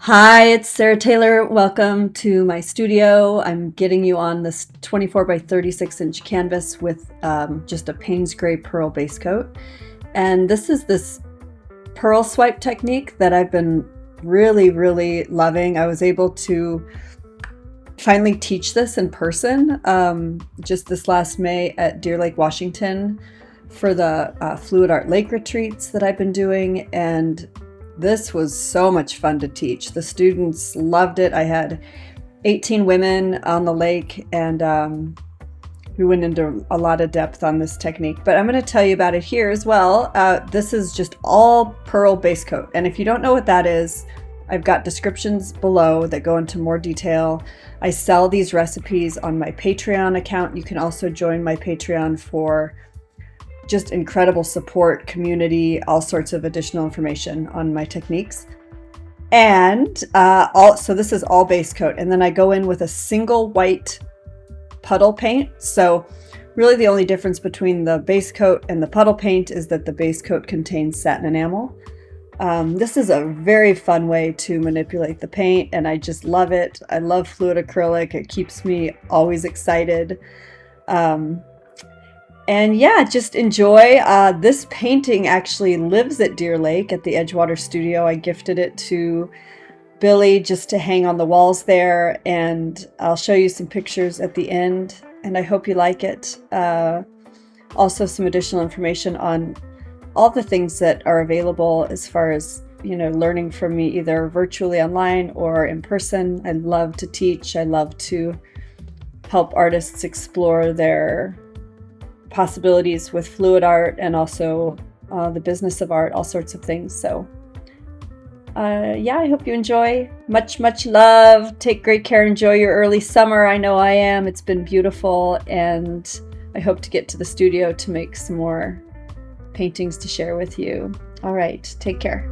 Hi, it's Sarah Taylor. Welcome to my studio. I'm getting you on this 24 by 36 inch canvas with just a Payne's Gray pearl base coat. And this is this pearl swipe technique that I've been really loving. I was able to finally teach this in person just this last May at Deer Lake, Washington for the Fluid Art Lake retreats that I've been doing. And this was so much fun to teach. The students loved it. I had 18 women on the lake, and we went into a lot of depth on this technique, but I'm going to tell you about it here as well. This is just all pearl base coat. And if you don't know what that is, I've got descriptions below that go into more detail. I sell these recipes on my Patreon account. You can also join my Patreon for just incredible support, community, all sorts of additional information on my techniques. And so this is all base coat. And then I go in with a single white puddle paint. So really the only difference between the base coat and the puddle paint is that the base coat contains satin enamel. This is a very fun way to manipulate the paint, and I just love it. I love fluid acrylic. It keeps me always excited. And yeah, just enjoy. This painting actually lives at Deer Lake at the Edgewater Studio. I gifted it to Billie just to hang on the walls there, and I'll show you some pictures at the end, and I hope you like it. Also some additional information on all the things that are available as far as, learning from me either virtually online or in person. I love to teach. I love to help artists explore their possibilities with fluid art and also the business of art, all sorts of things. So yeah, I hope you enjoy. Much love. Take great care. Enjoy your early summer. I know I am. It's been beautiful, and I hope to get to the studio to make some more paintings to share with you. All right, take care.